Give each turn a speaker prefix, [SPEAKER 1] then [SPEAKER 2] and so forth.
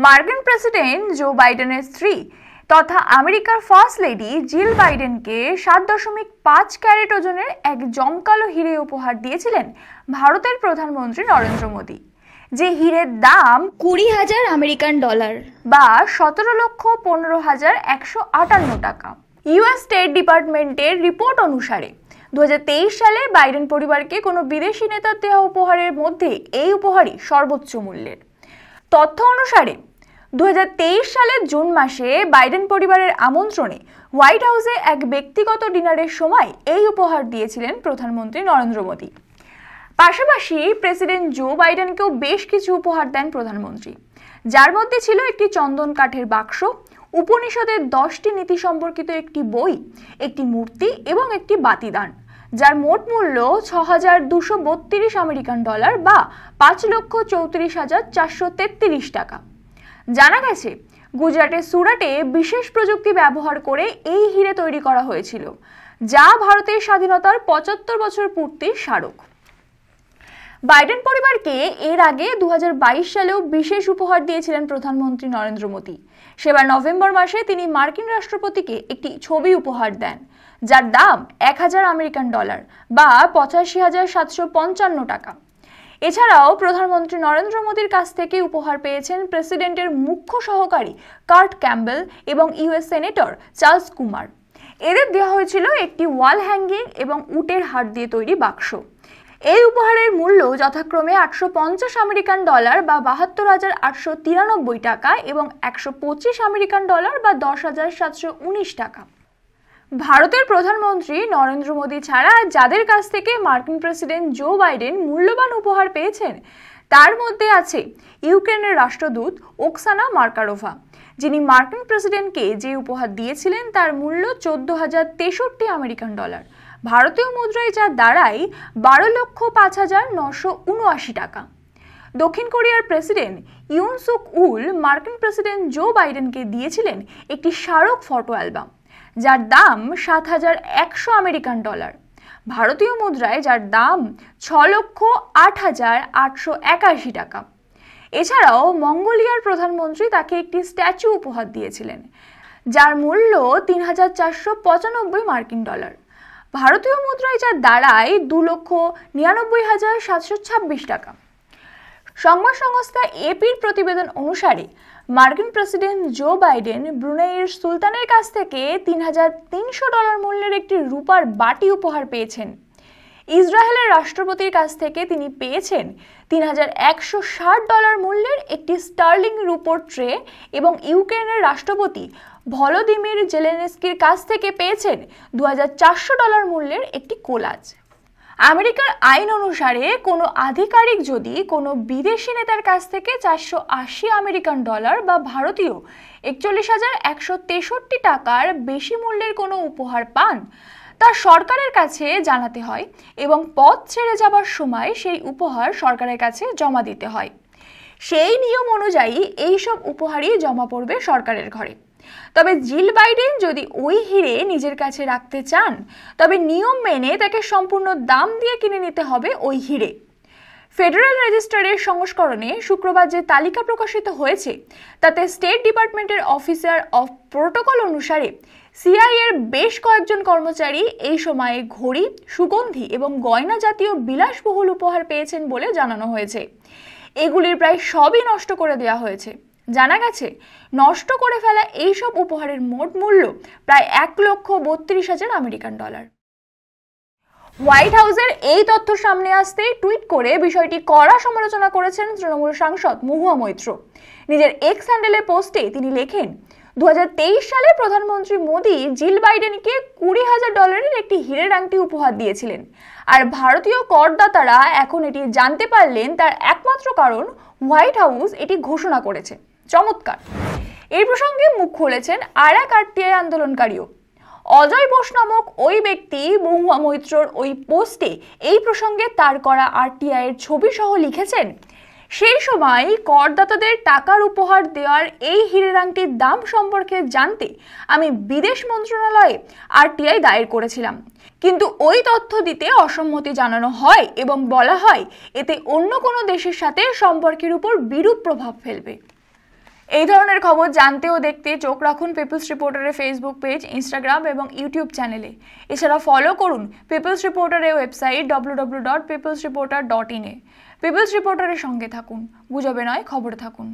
[SPEAKER 1] মার্কিন president Joe বাইডেনের স্ত্রী তথা আমেরিকার ফার্স্ট লেডি জিল বাইডেনকে 7.5 ক্যারেট ওজনের এক জমকালো হিরে উপহার দিয়েছিলেন ভারতের প্রধানমন্ত্রী নরেন্দ্র মোদী, যে হিরের দাম
[SPEAKER 2] 20,000 আমেরিকান ডলার
[SPEAKER 1] বা 17,15,158 টাকা। ইউএস স্টেট ডিপার্টমেন্টের রিপোর্ট অনুসারে 2023 সালে বাইডেন পরিবারকে কোনো বিদেশি নেতার দেওয়া উপহারের মধ্যে এই উপহারই সর্বোচ্চ মূল্যের। তথ্য অনুসারে 2023 সালের জুন মাসে বাইডেন পরিবারের আমন্ত্রণে হোয়াইট হাউসে এক ব্যক্তিগত ডিনারের সময় এই উপহার দিয়েছিলেন প্রধানমন্ত্রী নরেন্দ্র মোদী। পাশাপাশি প্রেসিডেন্ট জো বাইডেনকেও বেশ কিছু উপহার দেন প্রধানমন্ত্রী, যার মধ্যে ছিল একটি চন্দন কাঠের বাক্স, উপনিষদের 10টি নীতি সম্পর্কিত একটি বই, একটি মূর্তি এবং একটি বাতিদান, যার মোট মূল্য 6,232 আমেরিকান ডলার বা 5,34,433 টাকা। জানা গেছে, গুজরাটের সুরাটে বিশেষ প্রযুক্তি ব্যবহার করে এই হিরে তৈরি করা হয়েছিল, যা ভারতের স্বাধীনতার 75 বছর পূর্তির স্মারক। বাইডেন পরিবারকে এর আগে 2022 সালেও বিশেষ উপহার দিয়েছিলেন প্রধানমন্ত্রী নরেন্দ্র মোদী। সেবার নভেম্বর মাসে তিনি মার্কিন রাষ্ট্রপতিকে একটি ছবি উপহার দেন, যার দাম 1,000 আমেরিকান ডলার বা 85,755 টাকা। এছাড়াও প্রধানমন্ত্রী নরেন্দ্র মোদীর কাছ থেকে উপহার পেয়েছেন প্রেসিডেন্টের মুখ্য সহকারী কার্ট ক্যাম্বেল এবং ইউএস সেনেটর চার্লস কুমার। এদের দেওয়া হয়েছিল একটি ওয়াল হ্যাঙ্গিং এবং উটের হাড় দিয়ে তৈরি বাক্স। এই উপহারের মূল্য যথাক্রমে 850 আমেরিকান ডলার বা 72,893 টাকা এবং 125 আমেরিকান ডলার বা 10,719 টাকা। ভারতের প্রধানমন্ত্রী নরেন্দ্র মোদী ছাড়া যাদের কাছ থেকে মার্কিন প্রেসিডেন্ট জো বাইডেন মূল্যবান উপহার পেয়েছেন, তার মধ্যে আছে ইউক্রেনের রাষ্ট্রদূত ওকসানা মার্কারোভা, যিনি মার্কিন প্রেসিডেন্টকে যে উপহার দিয়েছিলেন তার মূল্য 14,063 আমেরিকান ডলার, ভারতীয় মুদ্রায় যা দাঁড়ায় 12,05,979 টাকা। দক্ষিণ কোরিয়ার প্রেসিডেন্ট ইউন সুক উল মার্কিন প্রেসিডেন্ট জো বাইডেনকে দিয়েছিলেন একটি স্মারক ফটো অ্যালবাম, যার দাম 7,100 আমেরিকান ডলার, ভারতীয় মুদ্রায় যার দাম 6,08,881 টাকা। এছাড়াও মঙ্গোলিয়ার প্রধানমন্ত্রী তাকে একটি স্ট্যাচু উপহার দিয়েছিলেন, যার মূল্য 3,495 মার্কিন ডলার, ভারতীয় মুদ্রায় যা দাঁড়ায় 2,99,726 টাকা। সংবাদ সংস্থা এপির প্রতিবেদন অনুসারে মার্কিন প্রেসিডেন্ট জো বাইডেন ব্রুনেইয়ের সুলতানের কাছ থেকে $3,300 মূল্যের একটি রূপার বাটি উপহার পেয়েছেন। ইসরায়েলের রাষ্ট্রপতির কাছ থেকে তিনি পেয়েছেন $3,160 মূল্যের একটি স্টার্লিং রূপোর ট্রে এবং ইউক্রেনের রাষ্ট্রপতি ভলোদিমির জেলেনস্কির কাছ থেকে পেয়েছেন $2,400 মূল্যের একটি কোলাজ। আমেরিকার আইন অনুসারে কোনো আধিকারিক যদি কোনো বিদেশি নেতার কাছ থেকে 480 আমেরিকান ডলার বা ভারতীয় 41,163 টাকার বেশি মূল্যের কোনো উপহার পান, তা সরকারের কাছে জানাতে হয় এবং পদ ছেড়ে যাবার সময় সেই উপহার সরকারের কাছে জমা দিতে হয়। সেই নিয়ম অনুযায়ী এইসব উপহারই জমা পড়বে সরকারের ঘরে। তবে জিল বাইডেন যদি ওই হিরে নিজের কাছে রাখতে চান, তবে নিয়ম মেনে তাকে সম্পূর্ণ দাম দিয়ে কিনে নিতে হবে ওই হিরে। ফেডারেল রেজিস্টারের সংস্করণে শুক্রবার যে তালিকা প্রকাশিত হয়েছে, তাতে স্টেট ডিপার্টমেন্টের অফিসার অফ প্রোটোকল অনুসারে সিআইএর বেশ কয়েকজন কর্মচারী এই সময়ে ঘড়ি, সুগন্ধি এবং গয়না জাতীয় বিলাসবহুল উপহার পেয়েছেন বলে জানানো হয়েছে। এগুলির প্রায় সবই নষ্ট করে দেওয়া হয়েছে। জানা গেছে, নষ্ট করে ফেলা এইসব উপহারের মোট মূল্য প্রায় 1,32,000 আমেরিকান ডলার। হোয়াইট হাউসের এই তথ্য সামনে আসতেই টুইট করে বিষয়টি কড়া সমালোচনা করেছেন তৃণমূল সাংসদ মহুয়া মৈত্র। নিজের এক্স হ্যান্ডেলে পোস্টে তিনি লেখেন, 2023 সালে প্রধানমন্ত্রী মোদী জিল বাইডেনকে $20,000 একটি হীরের আংটি উপহার দিয়েছিলেন, আর ভারতীয় করদাতারা এখন এটি জানতে পারলেন তার একমাত্র কারণ হোয়াইট হাউস এটি ঘোষণা করেছে। চমৎকার। এই প্রসঙ্গে মুখ খুলেছেন আর এক আরটিআই আন্দোলনকারীও। অজয় বোস নামক ওই ব্যক্তি মহুয়া মৈত্রর ওই পোস্টে এই প্রসঙ্গে তার করা আরটিআই এর ছবি সহ লিখেছেন, সেই সময় করদাতাদের টাকার উপহার দেওয়ার এই হীরের আংটির দাম সম্পর্কে জানতে আমি বিদেশ মন্ত্রণালয়ে আরটিআই দায়ের করেছিলাম, কিন্তু ওই তথ্য দিতে অসম্মতি জানানো হয় এবং বলা হয় এতে অন্য কোনো দেশের সাথে সম্পর্কের উপর বিরূপ প্রভাব ফেলবে। এই ধরনের খবর জানতে ও দেখতে চোখ রাখুন পিপলস রিপোর্টারের ফেসবুক পেজ, ইনস্টাগ্রাম এবং ইউটিউব চ্যানেলে। এছাড়া ফলো করুন পিপলস রিপোর্টারের ওয়েবসাইট www.peoplesreporter.in এ। পিপলস রিপোর্টারের সঙ্গে থাকুন, গুজবে নয় খবরে থাকুন।